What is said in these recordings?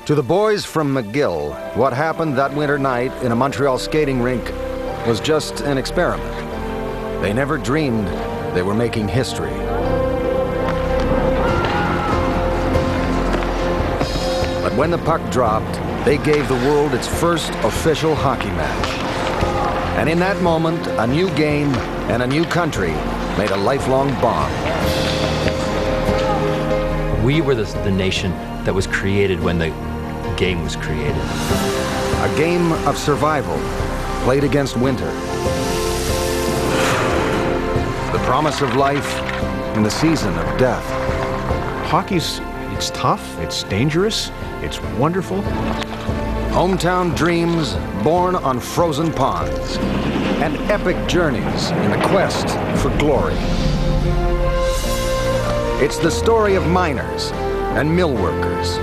To the boys from McGill, what happened that winter night in a Montreal skating rink was just an experiment. They never dreamed they were making history. But when the puck dropped, they gave the world its first official hockey match. And in that moment, a new game and a new country made a lifelong bond. We were the nation that was created when the game was created. A game of survival played against winter. The promise of life in the season of death. It's tough, it's dangerous, it's wonderful. Hometown dreams born on frozen ponds, and epic journeys in the quest for glory. It's the story of miners and mill workers,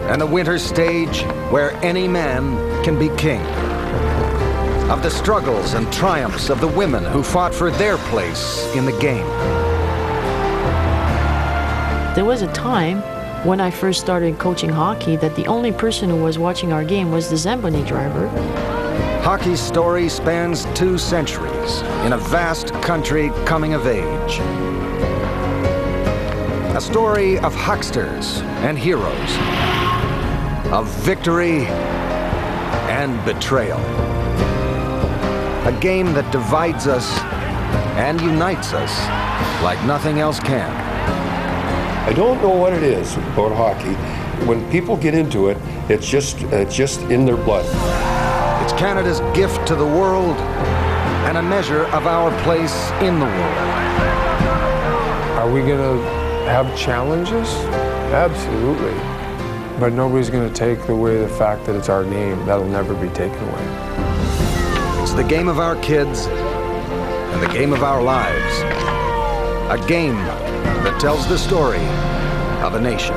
and the winter stage where any man can be king. Of the struggles and triumphs of the women who fought for their place in the game. There was a time when I first started coaching hockey that the only person who was watching our game was the Zamboni driver. Hockey's story spans 2 centuries in a vast country coming of age. A story of hucksters and heroes, of victory and betrayal. A game that divides us and unites us like nothing else can. I don't know what it is about hockey. When people get into it, it's just in their blood. It's Canada's gift to the world and a measure of our place in the world. Are we going to have challenges? Absolutely. But nobody's going to take away the fact that it's our game. That'll never be taken away. It's the game of our kids and the game of our lives. A game that tells the story of a nation.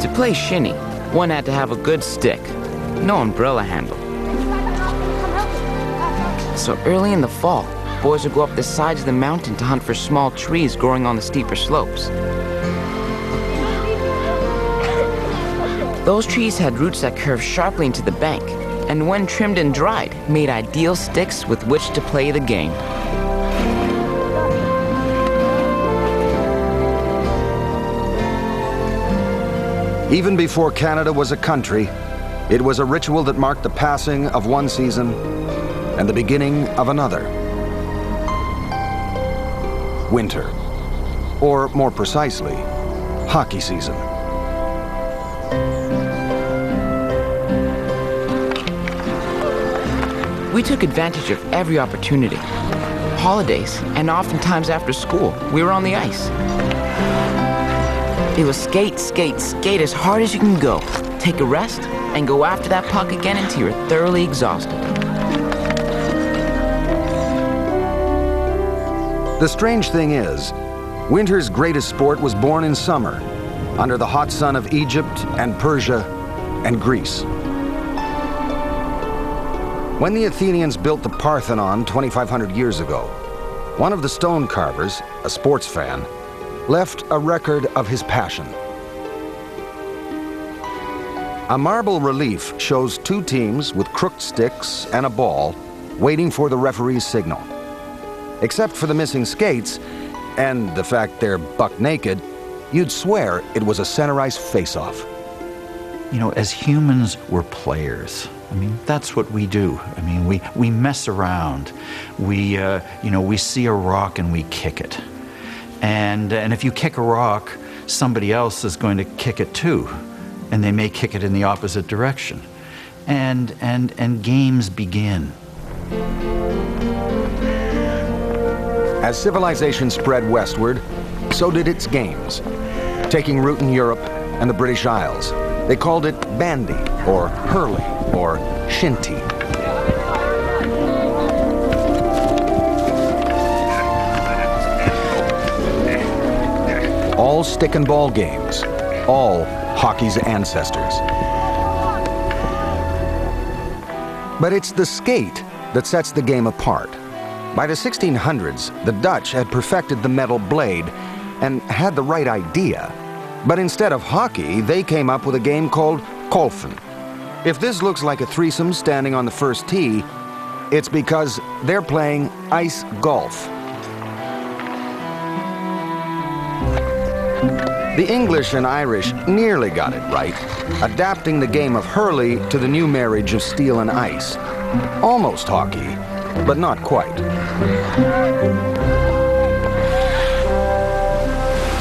To play shinny, one had to have a good stick, no umbrella handle. So early in the fall, boys would go up the sides of the mountain to hunt for small trees growing on the steeper slopes. Those trees had roots that curved sharply into the bank, and when trimmed and dried, made ideal sticks with which to play the game. Even before Canada was a country, it was a ritual that marked the passing of one season and the beginning of another. Winter, or more precisely, hockey season. We took advantage of every opportunity. Holidays, and oftentimes after school, we were on the ice. It was skate, skate, skate as hard as you can go. Take a rest, and go after that puck again until you're thoroughly exhausted. The strange thing is, winter's greatest sport was born in summer, under the hot sun of Egypt and Persia and Greece. When the Athenians built the Parthenon 2,500 years ago, one of the stone carvers, a sports fan, left a record of his passion. A marble relief shows 2 teams with crooked sticks and a ball waiting for the referee's signal. Except for the missing skates and the fact they're buck naked, you'd swear it was a center ice face-off. You know, as humans, we're players. I mean, that's what we do. I mean, we mess around. We see a rock and we kick it. And if you kick a rock, somebody else is going to kick it too. And they may kick it in the opposite direction. And games begin. As civilization spread westward, so did its games. Taking root in Europe and the British Isles, they called it bandy, or hurley, or shinty. All stick and ball games, all hockey's ancestors. But it's the skate that sets the game apart. By the 1600s, the Dutch had perfected the metal blade and had the right idea. But instead of hockey, they came up with a game called golfen. If this looks like a threesome standing on the first tee, it's because they're playing ice golf. The English and Irish nearly got it right, adapting the game of hurley to the new marriage of steel and ice. Almost hockey, but not quite.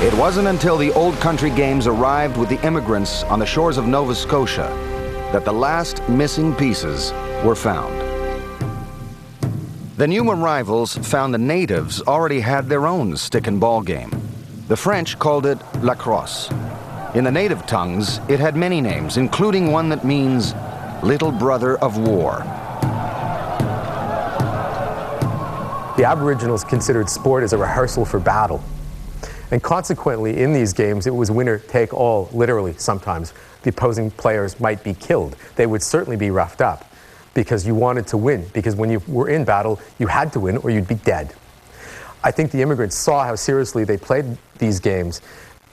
It wasn't until the Old Country Games arrived with the immigrants on the shores of Nova Scotia that the last missing pieces were found. The new arrivals found the natives already had their own stick and ball game. The French called it lacrosse. In the native tongues, it had many names, including one that means little brother of war. The Aboriginals considered sport as a rehearsal for battle. And consequently, in these games, it was winner take all, literally, sometimes. The opposing players might be killed. They would certainly be roughed up because you wanted to win, because when you were in battle, you had to win or you'd be dead. I think the immigrants saw how seriously they played these games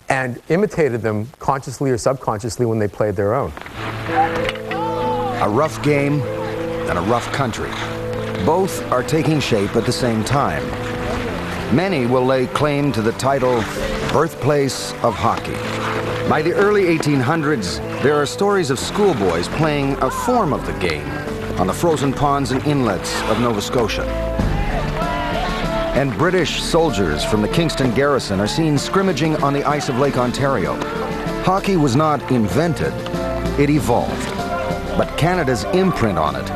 and imitated them consciously or subconsciously when they played their own. A rough game and a rough country. Both are taking shape at the same time. Many will lay claim to the title birthplace of hockey. By the early 1800s, there are stories of schoolboys playing a form of the game on the frozen ponds and inlets of Nova Scotia. And British soldiers from the Kingston garrison are seen scrimmaging on the ice of Lake Ontario. Hockey was not invented, it evolved. But Canada's imprint on it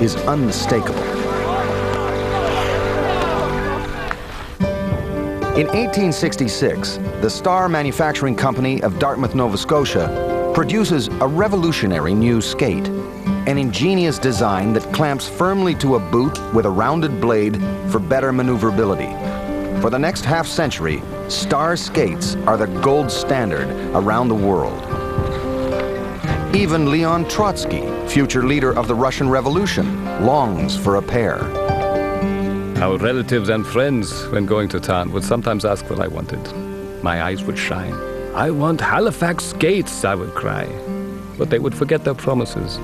is unmistakable. In 1866, the Star Manufacturing Company of Dartmouth, Nova Scotia, produces a revolutionary new skate, an ingenious design that clamps firmly to a boot with a rounded blade for better maneuverability. For the next half-century, Star skates are the gold standard around the world. Even Leon Trotsky, future leader of the Russian Revolution, longs for a pair. Our relatives and friends, when going to town, would sometimes ask what I wanted. My eyes would shine. "I want Halifax skates," I would cry. But they would forget their promises.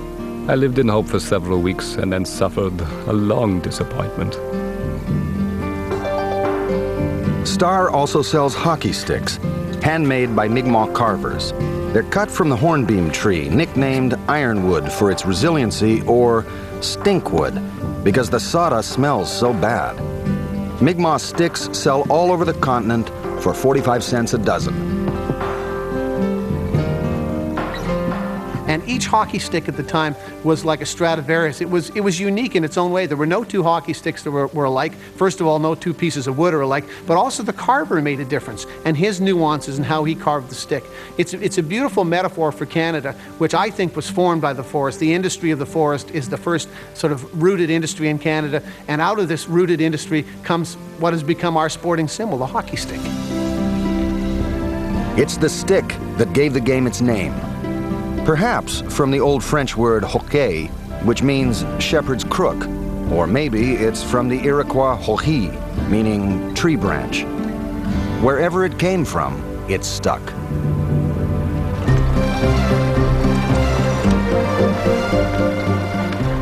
I lived in hope for several weeks and then suffered a long disappointment. Star also sells hockey sticks, handmade by Mi'kmaq carvers. They're cut from the hornbeam tree, nicknamed ironwood for its resiliency, or stinkwood, because the sawdust smells so bad. Mi'kmaq sticks sell all over the continent for 45 cents a dozen. And each hockey stick at the time was like a Stradivarius. It was unique in its own way. There were no two hockey sticks that were alike. First of all, no two pieces of wood are alike, but also the carver made a difference, and his nuances and how he carved the stick. It's a beautiful metaphor for Canada, which I think was formed by the forest. The industry of the forest is the first sort of rooted industry in Canada, and out of this rooted industry comes what has become our sporting symbol, the hockey stick. It's the stick that gave the game its name. Perhaps from the old French word hoquet, which means shepherd's crook, or maybe it's from the Iroquois hohi, meaning tree branch. Wherever it came from, it stuck.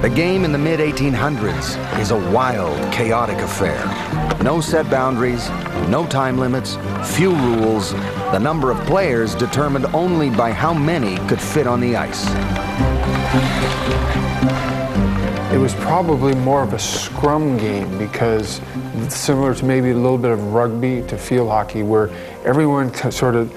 The game in the mid-1800s is a wild, chaotic affair. No set boundaries, no time limits, few rules, the number of players determined only by how many could fit on the ice. It was probably more of a scrum game because it's similar to maybe a little bit of rugby to field hockey where everyone sort of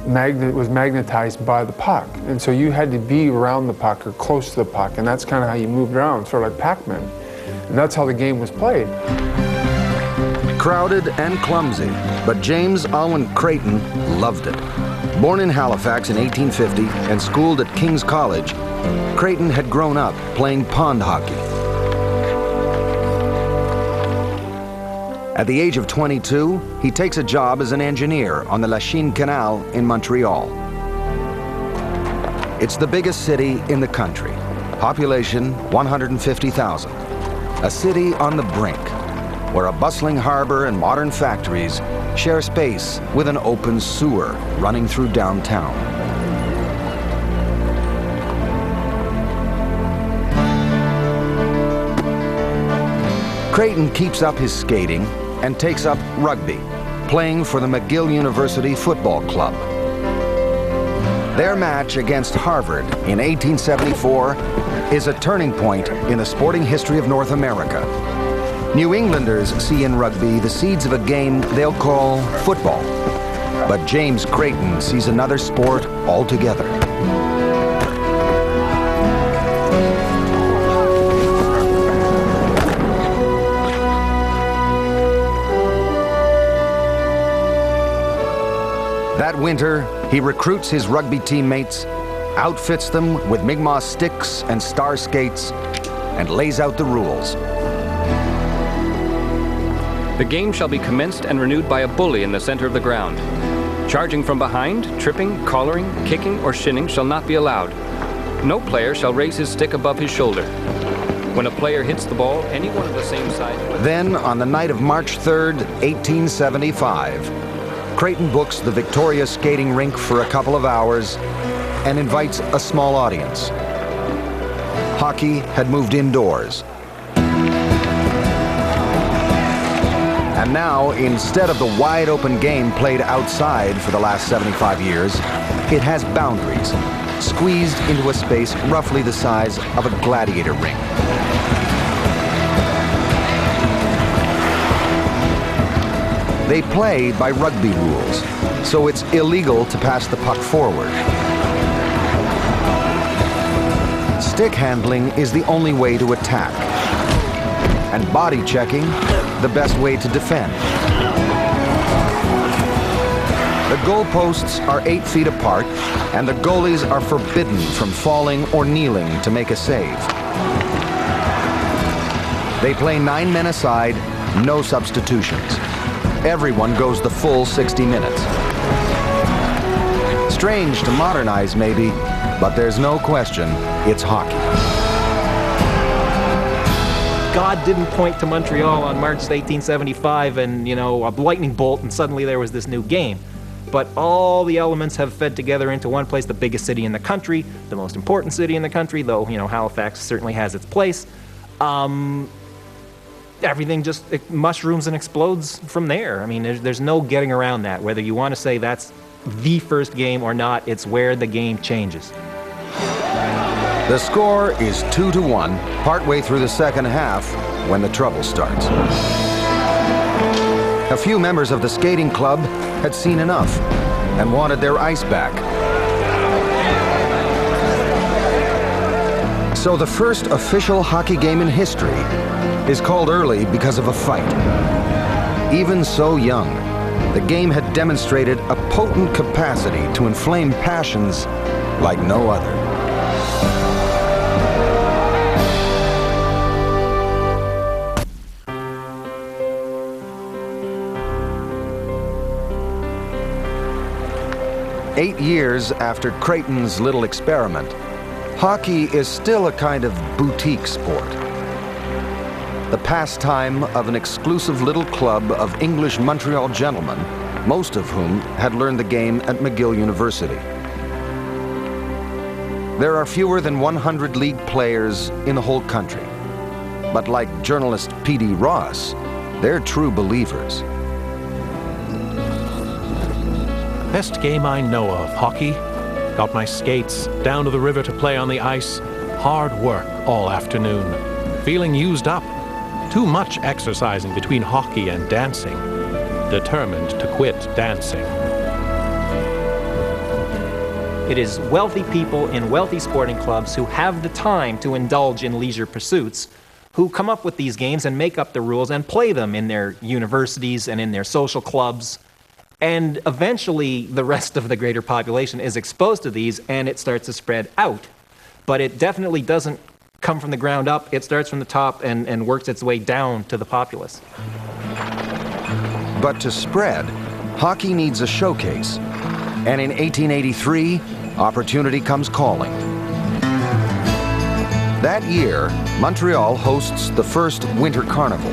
was magnetized by the puck. And so you had to be around the puck or close to the puck, and that's kind of how you moved around, sort of like Pac-Man. And that's how the game was played. Crowded and clumsy, but James Alwyn Creighton loved it. Born in Halifax in 1850 and schooled at King's College, Creighton had grown up playing pond hockey. At the age of 22, he takes a job as an engineer on the Lachine Canal in Montreal. It's the biggest city in the country, population 150,000. A city on the brink, where a bustling harbor and modern factories share space with an open sewer running through downtown. Creighton keeps up his skating and takes up rugby, playing for the McGill University Football Club. Their match against Harvard in 1874 is a turning point in the sporting history of North America. New Englanders see in rugby the seeds of a game they'll call football, but James Creighton sees another sport altogether. That winter, he recruits his rugby teammates, outfits them with Mi'kmaq sticks and star skates, and lays out the rules. The game shall be commenced and renewed by a bully in the center of the ground. Charging from behind, tripping, collaring, kicking, or shinning shall not be allowed. No player shall raise his stick above his shoulder. When a player hits the ball, anyone of the same side... Then, on the night of March 3rd, 1875, Creighton books the Victoria skating rink for a couple of hours and invites a small audience. Hockey had moved indoors. And now, instead of the wide-open game played outside for the last 75 years, it has boundaries, squeezed into a space roughly the size of a gladiator ring. They play by rugby rules, so it's illegal to pass the puck forward. Stick handling is the only way to attack, and body checking the best way to defend. The goalposts are 8 feet apart, and the goalies are forbidden from falling or kneeling to make a save. They play 9 men aside, no substitutions. Everyone goes the full 60 minutes. Strange to modernize, maybe, but there's no question it's hockey. God didn't point to Montreal on March 1875 and, a lightning bolt, and suddenly there was this new game. But all the elements have fed together into one place, the biggest city in the country, the most important city in the country, though, Halifax certainly has its place. Everything just mushrooms and explodes from there. I mean, there's no getting around that. Whether you want to say that's the first game or not, it's where the game changes. The score is 2-1, partway through the second half, when the trouble starts. A few members of the skating club had seen enough and wanted their ice back. So the first official hockey game in history is called early because of a fight. Even so young, the game had demonstrated a potent capacity to inflame passions like no other. Eight years after Creighton's little experiment, hockey is still a kind of boutique sport. The pastime of an exclusive little club of English Montreal gentlemen, most of whom had learned the game at McGill University. There are fewer than 100 league players in the whole country. But like journalist P.D. Ross, they're true believers. Best game I know of, hockey. Got my skates, down to the river to play on the ice. Hard work all afternoon. Feeling used up. Too much exercising between hockey and dancing. Determined to quit dancing. It is wealthy people in wealthy sporting clubs who have the time to indulge in leisure pursuits who come up with these games and make up the rules and play them in their universities and in their social clubs. And eventually, the rest of the greater population is exposed to these, and it starts to spread out. But it definitely doesn't come from the ground up. It starts from the top and works its way down to the populace. But to spread, hockey needs a showcase. And in 1883, opportunity comes calling. That year, Montreal hosts the first Winter Carnival.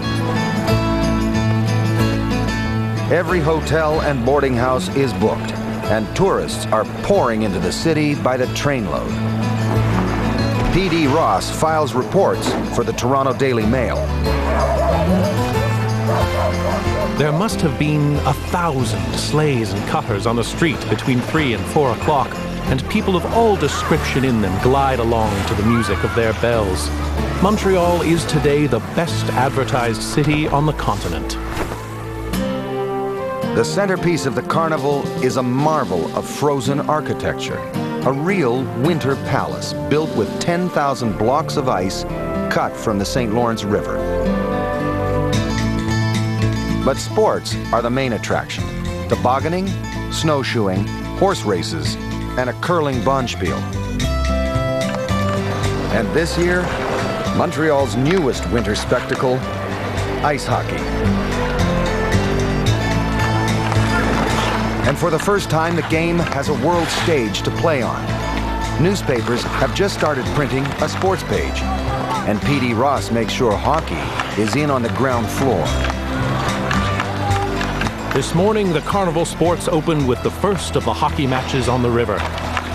Every hotel and boarding house is booked, and tourists are pouring into the city by the trainload. P.D. Ross files reports for the Toronto Daily Mail. There must have been 1,000 sleighs and cutters on the street between 3 and 4 o'clock, and people of all description in them glide along to the music of their bells. Montreal is today the best advertised city on the continent. The centerpiece of the carnival is a marvel of frozen architecture, a real winter palace built with 10,000 blocks of ice cut from the St. Lawrence River. But sports are the main attraction: tobogganing, snowshoeing, horse races, and a curling bonspiel. And this year, Montreal's newest winter spectacle, ice hockey. And for the first time, the game has a world stage to play on. Newspapers have just started printing a sports page, and P.D. Ross makes sure hockey is in on the ground floor. This morning, the Carnival Sports opened with the first of the hockey matches on the river.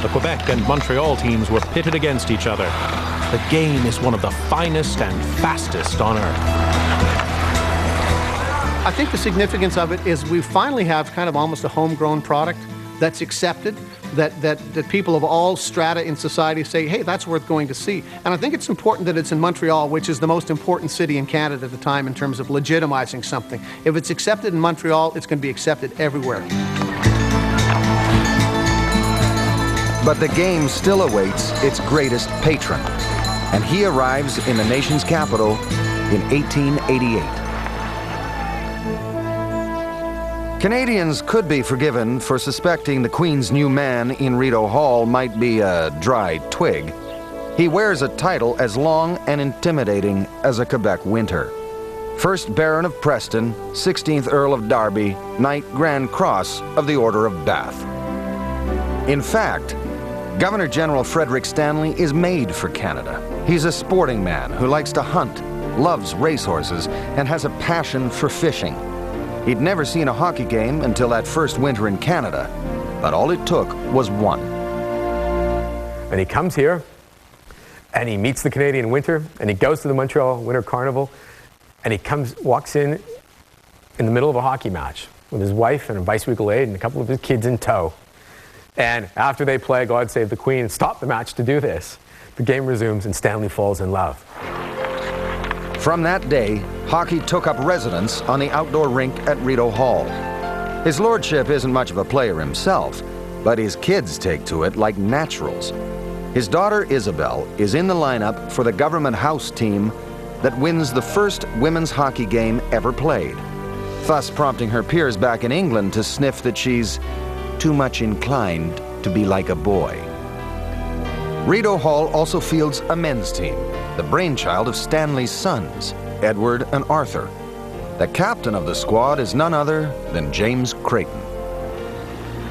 The Quebec and Montreal teams were pitted against each other. The game is one of the finest and fastest on earth. I think the significance of it is we finally have kind of almost a homegrown product that's accepted, that people of all strata in society say, hey, that's worth going to see. And I think it's important that it's in Montreal, which is the most important city in Canada at the time in terms of legitimizing something. If it's accepted in Montreal, it's going to be accepted everywhere. But the game still awaits its greatest patron, and he arrives in the nation's capital in 1888. Canadians could be forgiven for suspecting the Queen's new man in Rideau Hall might be a dry twig. He wears a title as long and intimidating as a Quebec winter. First Baron of Preston, 16th Earl of Derby, Knight Grand Cross of the Order of Bath. In fact, Governor General Frederick Stanley is made for Canada. He's a sporting man who likes to hunt, loves racehorses, and has a passion for fishing. He'd never seen a hockey game until that first winter in Canada, but all it took was one. And he comes here, and he meets the Canadian winter, and he goes to the Montreal Winter Carnival, and he walks in the middle of a hockey match with his wife and a bicycle aid and a couple of his kids in tow. And after they play God Save the Queen, stop the match to do this. The game resumes, and Stanley falls in love. From that day, hockey took up residence on the outdoor rink at Rideau Hall. His lordship isn't much of a player himself, but his kids take to it like naturals. His daughter Isabel is in the lineup for the government house team that wins the first women's hockey game ever played, thus prompting her peers back in England to sniff that she's too much inclined to be like a boy. Rideau Hall also fields a men's team, the brainchild of Stanley's sons, Edward and Arthur. The captain of the squad is none other than James Creighton.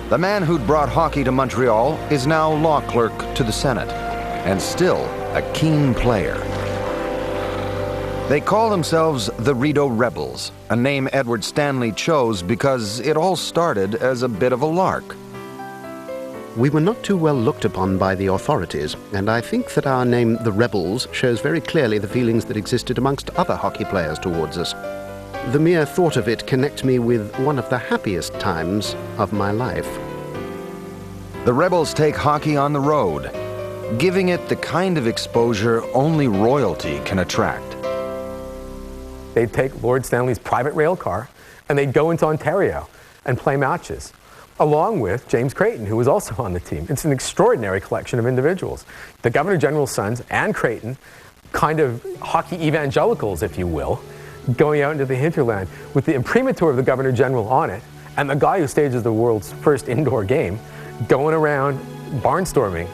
The man who'd brought hockey to Montreal is now law clerk to the Senate, and still a keen player. They call themselves the Rideau Rebels, a name Edward Stanley chose because it all started as a bit of a lark. We were not too well looked upon by the authorities, and I think that our name, the Rebels, shows very clearly the feelings that existed amongst other hockey players towards us. The mere thought of it connects me with one of the happiest times of my life. The Rebels take hockey on the road, giving it the kind of exposure only royalty can attract. They'd take Lord Stanley's private rail car and they'd go into Ontario and play matches, along with James Creighton, who was also on the team. It's an extraordinary collection of individuals. The Governor General's sons and Creighton, kind of hockey evangelicals, if you will, going out into the hinterland with the imprimatur of the Governor General on it, and the guy who stages the world's first indoor game going around barnstorming.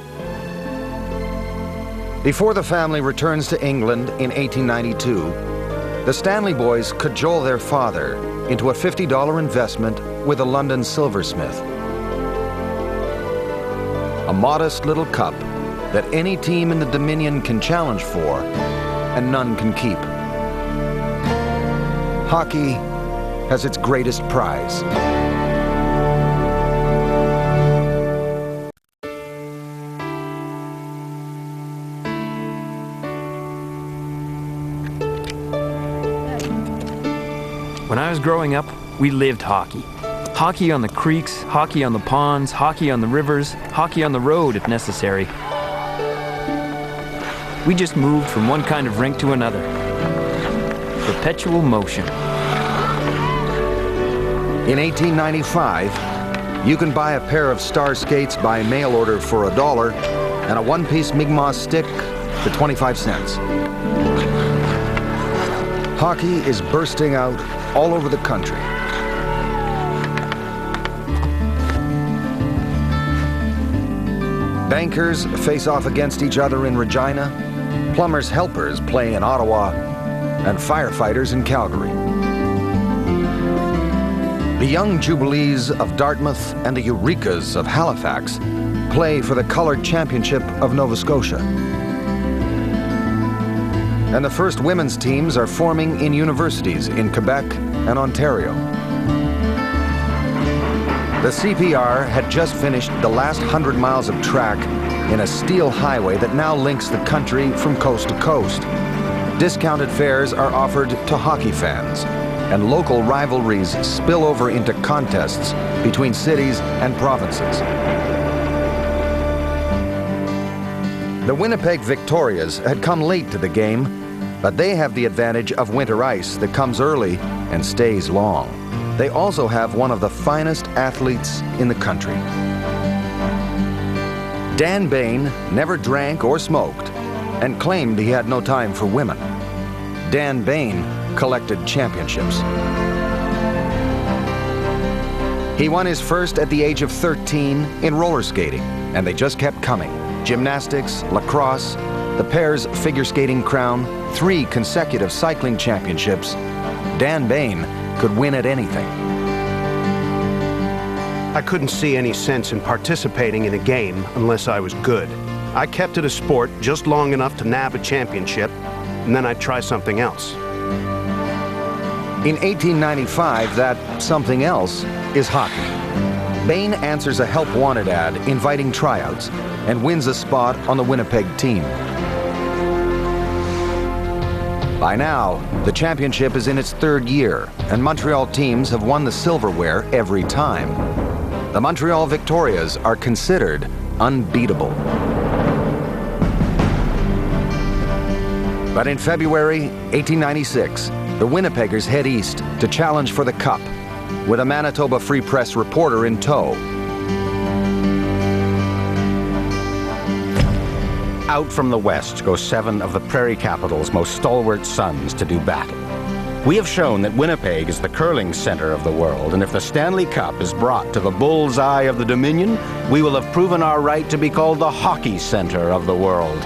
Before the family returns to England in 1892, the Stanley boys cajole their father into a $50 investment with a London silversmith. A modest little cup that any team in the Dominion can challenge for and none can keep. Hockey has its greatest prize. When I was growing up, we lived hockey. Hockey on the creeks, hockey on the ponds, hockey on the rivers, hockey on the road if necessary. We just moved from one kind of rink to another. Perpetual motion. In 1895, you can buy a pair of Star skates by mail order for $1 and a one-piece Mi'kmaq stick for 25 cents. Hockey is bursting out all over the country. Bankers face off against each other in Regina, plumbers' helpers play in Ottawa, and firefighters in Calgary. The young Jubilees of Dartmouth and the Eurekas of Halifax play for the Colored Championship of Nova Scotia. And the first women's teams are forming in universities in Quebec and Ontario. The CPR had just finished the last 100 miles of track in a steel highway that now links the country from coast to coast. Discounted fares are offered to hockey fans, and local rivalries spill over into contests between cities and provinces. The Winnipeg Victorias had come late to the game, but they have the advantage of winter ice that comes early and stays long. They also have one of the finest athletes in the country. Dan Bain never drank or smoked and claimed he had no time for women. Dan Bain collected championships. He won his first at the age of 13 in roller skating, and they just kept coming. Gymnastics, lacrosse, the pair's figure skating crown, 3 consecutive cycling championships. Dan Bain could win at anything. I couldn't see any sense in participating in a game unless I was good. I kept it a sport just long enough to nab a championship, and then I'd try something else. In 1895, that something else is hockey. Bain answers a help wanted ad inviting tryouts and wins a spot on the Winnipeg team. By now, the championship is in its 3rd year, and Montreal teams have won the silverware every time. The Montreal Victorias are considered unbeatable. But in February 1896, the Winnipeggers head east to challenge for the Cup, with a Manitoba Free Press reporter in tow. Out from the west go 7 of the Prairie Capital's most stalwart sons to do battle. We have shown that Winnipeg is the curling center of the world, and if the Stanley Cup is brought to the bull's eye of the Dominion, we will have proven our right to be called the hockey center of the world.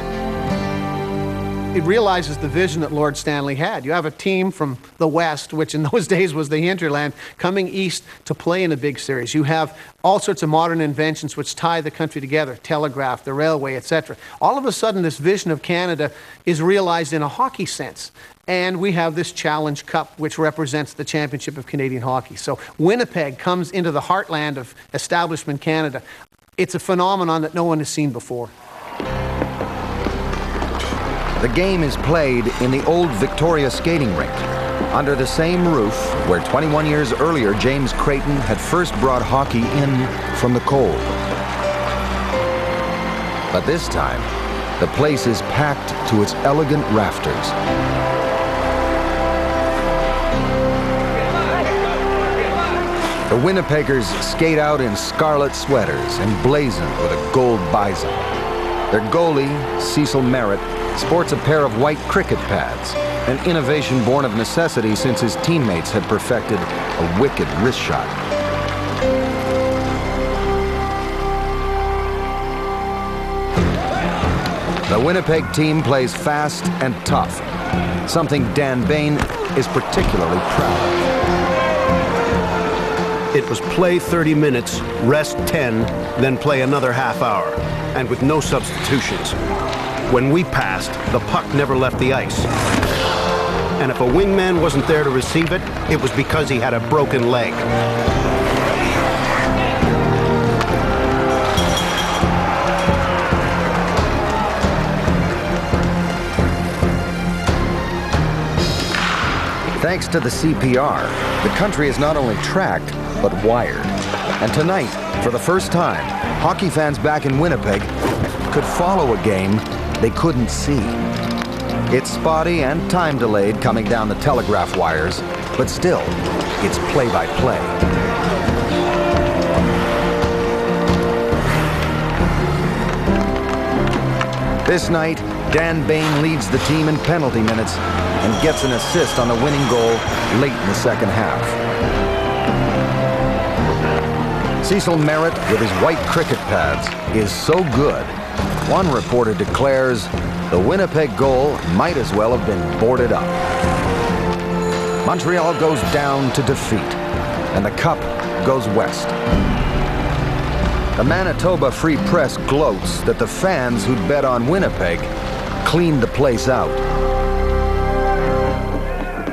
It realizes the vision that Lord Stanley had. You have a team from the West, which in those days was the hinterland, coming east to play in a big series. You have all sorts of modern inventions which tie the country together, telegraph, the railway, etc. All of a sudden, this vision of Canada is realized in a hockey sense. And we have this Challenge Cup, which represents the championship of Canadian hockey. So Winnipeg comes into the heartland of establishment Canada. It's a phenomenon that no one has seen before. The game is played in the old Victoria skating rink, under the same roof where 21 years earlier James Creighton had first brought hockey in from the cold. But this time, the place is packed to its elegant rafters. The Winnipeggers skate out in scarlet sweaters emblazoned with a gold bison. Their goalie, Cecil Merritt, sports a pair of white cricket pads, an innovation born of necessity since his teammates had perfected a wicked wrist shot. The Winnipeg team plays fast and tough, something Dan Bain is particularly proud of. It was play 30 minutes, rest 10, then play another half hour, and with no substitutions. When we passed, the puck never left the ice. And if a wingman wasn't there to receive it, it was because he had a broken leg. Thanks to the CPR, the country is not only tracked, but wired. And tonight, for the first time, hockey fans back in Winnipeg could follow a game they couldn't see. It's spotty and time delayed coming down the telegraph wires, but still, it's play-by-play. This night, Dan Bain leads the team in penalty minutes and gets an assist on the winning goal late in the second half. Cecil Merritt, with his white cricket pads, is so good, one reporter declares the Winnipeg goal might as well have been boarded up. Montreal goes down to defeat, and the cup goes west. The Manitoba Free Press gloats that the fans who'd bet on Winnipeg cleaned the place out.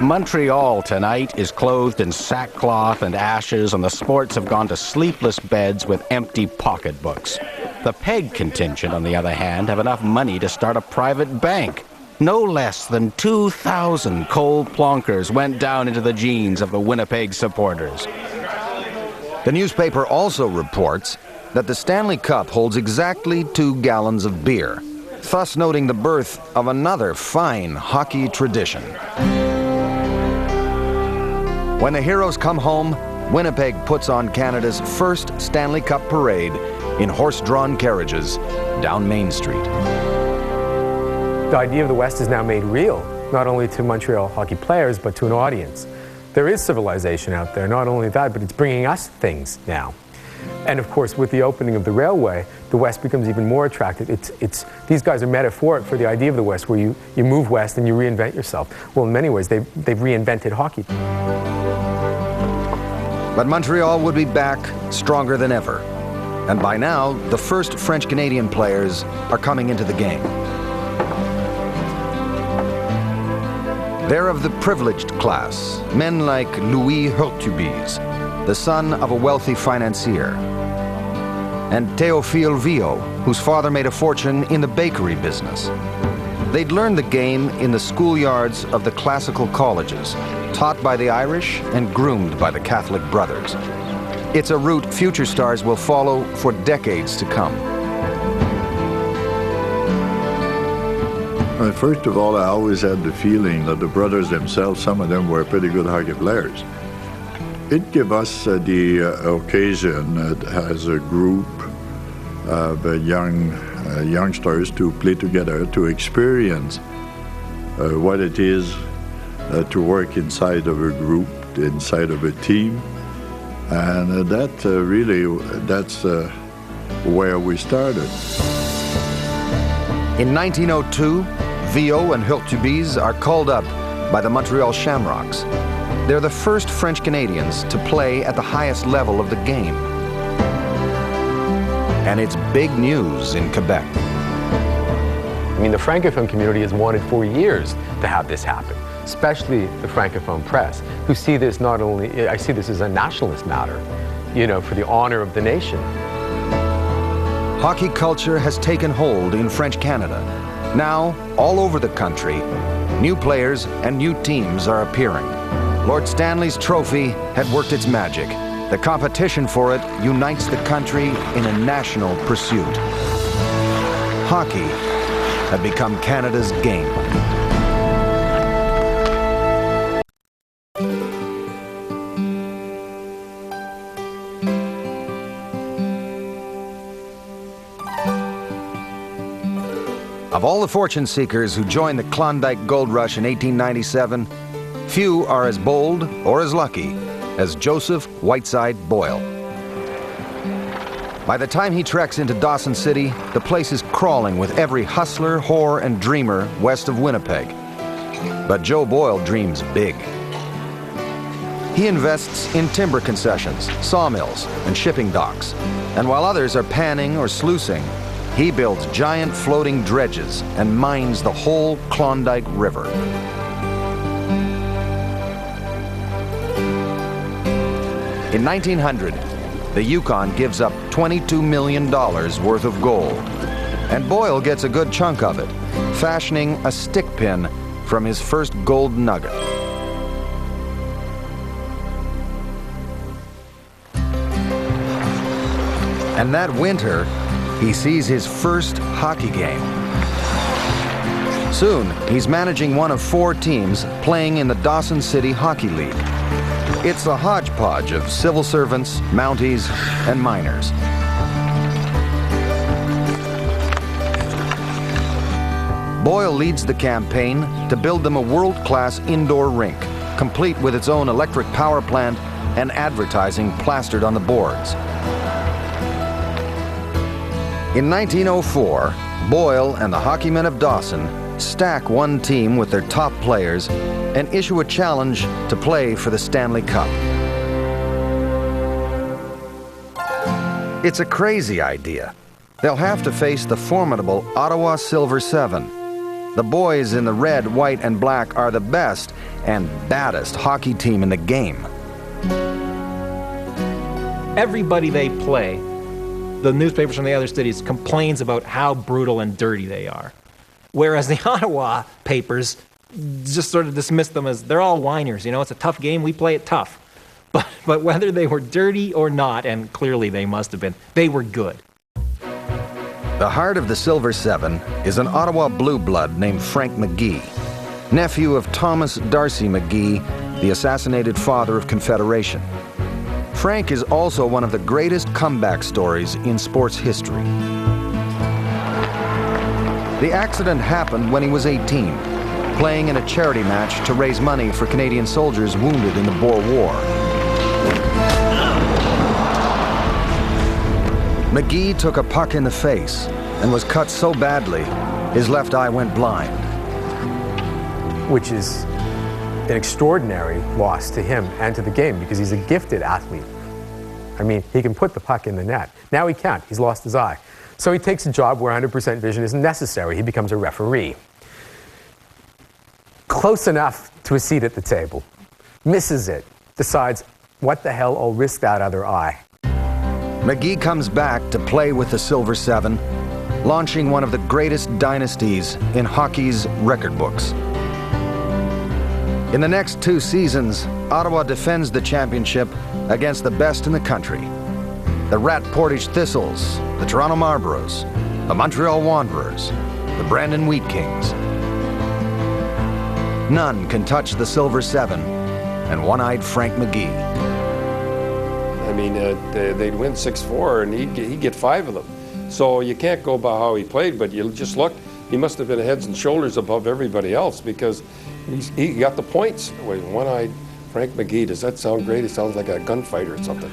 Montreal tonight is clothed in sackcloth and ashes, and the sports have gone to sleepless beds with empty pocketbooks. The Peg contingent, on the other hand, have enough money to start a private bank. No less than 2,000 cold plonkers went down into the jeans of the Winnipeg supporters. The newspaper also reports that the Stanley Cup holds exactly 2 gallons of beer, thus noting the birth of another fine hockey tradition. When the heroes come home, Winnipeg puts on Canada's first Stanley Cup parade in horse-drawn carriages down Main Street. The idea of the West is now made real, not only to Montreal hockey players, but to an audience. There is civilization out there. Not only that, but it's bringing us things now. And of course, with the opening of the railway, the West becomes even more attractive. These guys are metaphoric for the idea of the West, where you move west and you reinvent yourself. Well, in many ways, they've reinvented hockey. But Montreal would be back stronger than ever. And by now, the first French-Canadian players are coming into the game. They're of the privileged class, men like Louis Hurtubise, the son of a wealthy financier, and Théophile Viau, whose father made a fortune in the bakery business. They'd learned the game in the schoolyards of the classical colleges, taught by the Irish and groomed by the Catholic brothers. It's a route future stars will follow for decades to come. Well, first of all, I always had the feeling that the brothers themselves, some of them were pretty good hockey players. It gave us the occasion as a group of youngsters to play together, to experience what it is to work inside of a group, inside of a team. And that's where we started. In 1902, Viau and Hurtubise are called up by the Montreal Shamrocks. They're the first French Canadians to play at the highest level of the game. And it's big news in Quebec. I mean, the Francophone community has wanted for years to have this happen, especially the Francophone press, who see this not only, I see this as a nationalist matter, you know, for the honor of the nation. hockey culture has taken hold in French Canada. Now, all over the country, new players and new teams are appearing. Lord Stanley's trophy had worked its magic. The competition for it unites the country in a national pursuit. Hockey had become Canada's game. Of all the fortune seekers who joined the Klondike Gold Rush in 1897, few are as bold or as lucky as Joseph Whiteside Boyle. By the time he treks into Dawson City, the place is crawling with every hustler, whore, and dreamer west of Winnipeg. But Joe Boyle dreams big. He invests in timber concessions, sawmills, and shipping docks. And while others are panning or sluicing, he builds giant floating dredges and mines the whole Klondike River. In 1900, the Yukon gives up $22 million worth of gold, and Boyle gets a good chunk of it, fashioning a stick pin from his first gold nugget. And that winter, he sees his first hockey game. Soon, he's managing one of 4 teams playing in the Dawson City Hockey League. It's a hodgepodge of civil servants, Mounties, and miners. Boyle leads the campaign to build them a world-class indoor rink, complete with its own electric power plant and advertising plastered on the boards. In 1904, Boyle and the Hockeymen of Dawson stack one team with their top players and issue a challenge to play for the Stanley Cup. It's a crazy idea. They'll have to face the formidable Ottawa Silver Seven. The boys in the red, white, and black are the best and baddest hockey team in the game. Everybody they play, the newspapers from the other cities complains about how brutal and dirty they are. Whereas the Ottawa papers just sort of dismiss them as they're all whiners. You know, it's a tough game, we play it tough. But whether they were dirty or not, and clearly they must have been, they were good. The heart of the Silver Seven is an Ottawa blue blood named Frank McGee, nephew of Thomas Darcy McGee, the assassinated father of Confederation. Frank is also one of the greatest comeback stories in sports history. The accident happened when he was 18, playing in a charity match to raise money for Canadian soldiers wounded in the Boer War. McGee took a puck in the face and was cut so badly, his left eye went blind. Which is an extraordinary loss to him and to the game because he's a gifted athlete. I mean, he can put the puck in the net. Now he can't. He's lost his eye. So he takes a job where 100% vision isn't necessary. He becomes a referee. Close enough to a seat at the table. Misses it. Decides, what the hell, I'll risk that other eye. McGee comes back to play with the Silver Seven, launching one of the greatest dynasties in hockey's record books. In the next 2 seasons, Ottawa defends the championship against the best in the country. The Rat Portage Thistles, the Toronto Marlboros, the Montreal Wanderers, the Brandon Wheat Kings. None can touch the Silver Seven and one-eyed Frank McGee. I mean, they'd win 6-4 and he'd get 5 of them. So you can't go by how he played, but you just look, he must have been heads and shoulders above everybody else because he got the points. Wait, one-eyed Frank McGee, does that sound great? It sounds like a gunfighter or something.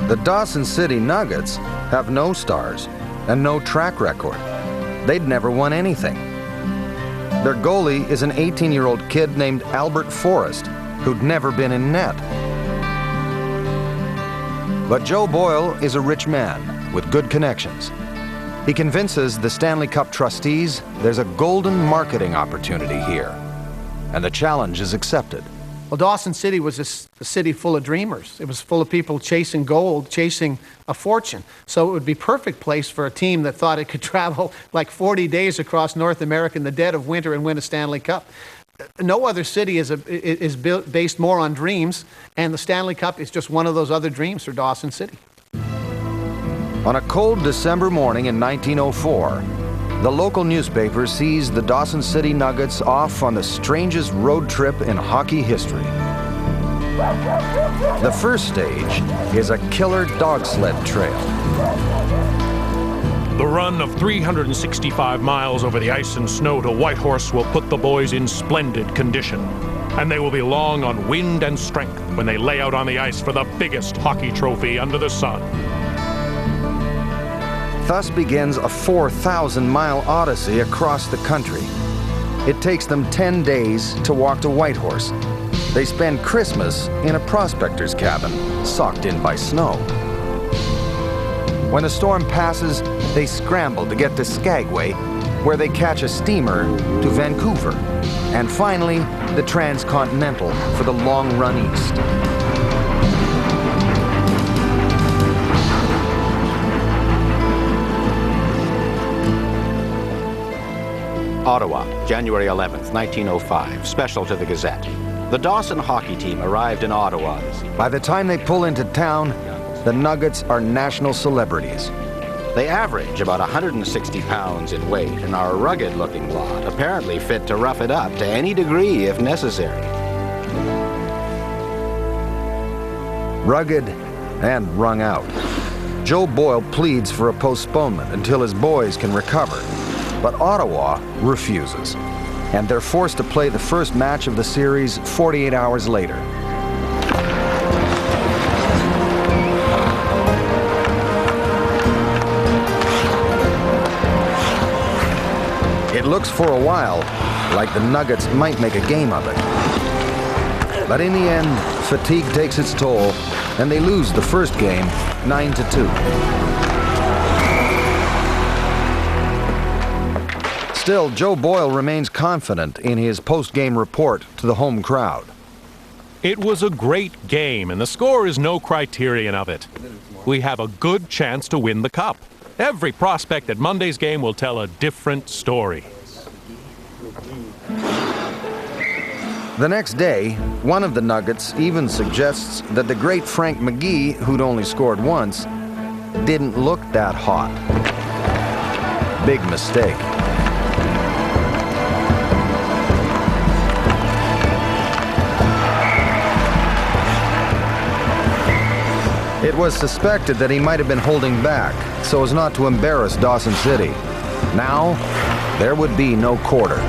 The Dawson City Nuggets have no stars and no track record. They'd never won anything. Their goalie is an 18-year-old kid named Albert Forrest, who'd never been in net. But Joe Boyle is a rich man with good connections. He convinces the Stanley Cup trustees there's a golden marketing opportunity here, and the challenge is accepted. Well, Dawson City was a city full of dreamers. It was full of people chasing gold, chasing a fortune. So it would be a perfect place for a team that thought it could travel like 40 days across North America in the dead of winter and win a Stanley Cup. No other city is based more on dreams, and the Stanley Cup is just one of those other dreams for Dawson City. On a cold December morning in 1904, the local newspaper sees the Dawson City Nuggets off on the strangest road trip in hockey history. The first stage is a killer dog sled trail. The run of 365 miles over the ice and snow to Whitehorse will put the boys in splendid condition. And they will be long on wind and strength when they lay out on the ice for the biggest hockey trophy under the sun. Thus begins a 4,000-mile odyssey across the country. It takes them 10 days to walk to Whitehorse. They spend Christmas in a prospector's cabin, socked in by snow. When the storm passes, they scramble to get to Skagway, where they catch a steamer to Vancouver, and finally, the transcontinental for the long run east. Ottawa, January 11th, 1905, special to the Gazette. The Dawson hockey team arrived in Ottawa. By the time they pull into town, the Nuggets are national celebrities. They average about 160 pounds in weight and are a rugged-looking lot, apparently fit to rough it up to any degree if necessary. Rugged and wrung out. Joe Boyle pleads for a postponement until his boys can recover, but Ottawa refuses, and they're forced to play the first match of the series 48 hours later. It looks for a while like the Nuggets might make a game of it. But in the end, fatigue takes its toll, and they lose the first game 9-2. Still, Joe Boyle remains confident in his post-game report to the home crowd. It was a great game, and the score is no criterion of it. We have a good chance to win the cup. Every prospect at Monday's game will tell a different story. The next day, one of the Nuggets even suggests that the great Frank McGee, who'd only scored once, didn't look that hot. Big mistake. It was suspected that he might have been holding back so as not to embarrass Dawson City. Now, there would be no quarter.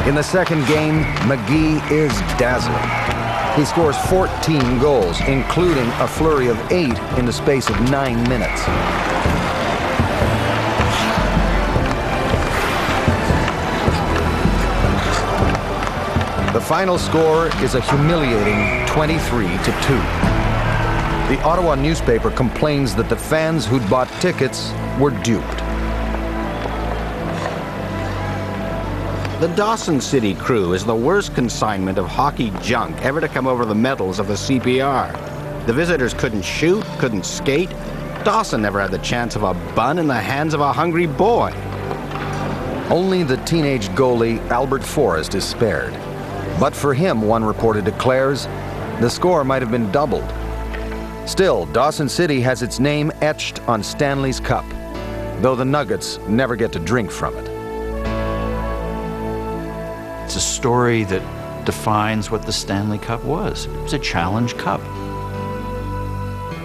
In the second game, McGee is dazzling. He scores 14 goals, including a flurry of 8 in the space of 9 minutes. The final score is a humiliating 23-2. The Ottawa newspaper complains that the fans who'd bought tickets were duped. The Dawson City crew is the worst consignment of hockey junk ever to come over the metals of the CPR. The visitors couldn't shoot, couldn't skate. Dawson never had the chance of a bun in the hands of a hungry boy. Only the teenage goalie, Albert Forrest, is spared. But for him, one reporter declares, the score might have been doubled. Still, Dawson City has its name etched on Stanley's Cup, though the Nuggets never get to drink from it. It's a story that defines what the Stanley Cup was. It was a challenge cup.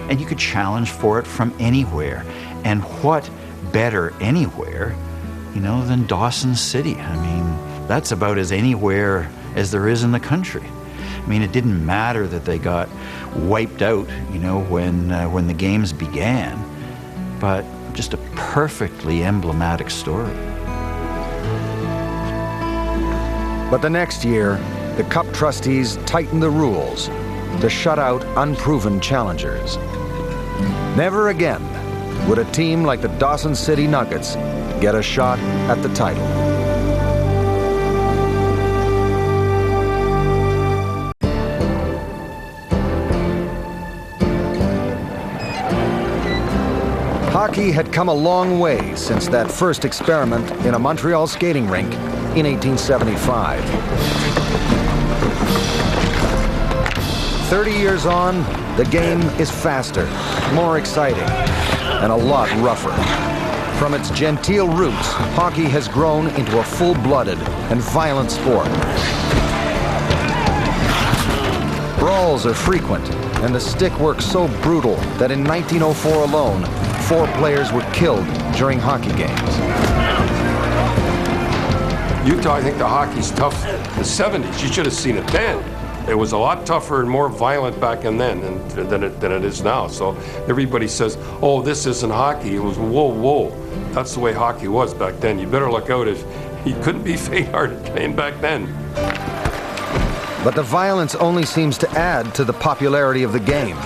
And you could challenge for it from anywhere. And what better anywhere, than Dawson City? I mean, that's about as anywhere as there is in the country. I mean, it didn't matter that they got wiped out, when the games began, but just a perfectly emblematic story. But the next year, the Cup trustees tightened the rules to shut out unproven challengers. Never again would a team like the Dawson City Nuggets get a shot at the title. Hockey had come a long way since that first experiment in a Montreal skating rink in 1875. 30 years on, the game is faster, more exciting, and a lot rougher. From its genteel roots, hockey has grown into a full-blooded and violent sport. Brawls are frequent, and the stick work so brutal that in 1904 alone, 4 players were killed during hockey games. Utah, I think the hockey's tough in the 70s. You should have seen it then. It was a lot tougher and more violent back in then than it is now. So everybody says, oh, this isn't hockey. It was whoa, whoa. That's the way hockey was back then. You better look out if you couldn't be faint-hearted playing back then. But the violence only seems to add to the popularity of the game.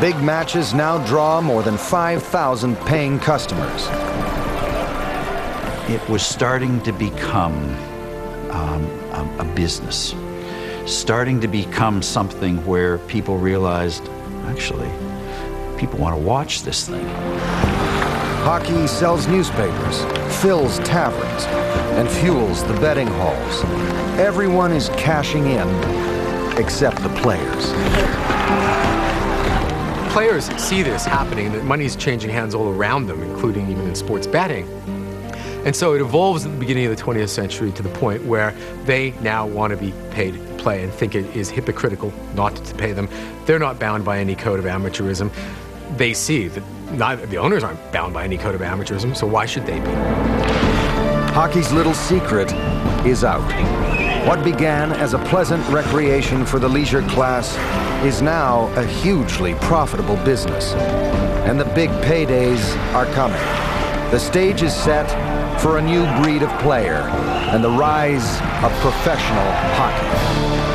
Big matches now draw more than 5,000 paying customers. It was starting to become a business, starting to become something where people realized, actually, people want to watch this thing. Hockey sells newspapers, fills taverns, and fuels the betting halls. Everyone is cashing in, except the players. Players see this happening, that money's changing hands all around them, including even in sports betting. And so it evolves at the beginning of the 20th century to the point where they now want to be paid to play and think it is hypocritical not to pay them. They're not bound by any code of amateurism. They see that the owners aren't bound by any code of amateurism, so why should they be? Hockey's little secret is out. What began as a pleasant recreation for the leisure class is now a hugely profitable business. And the big paydays are coming. The stage is set for a new breed of player and the rise of professional hockey.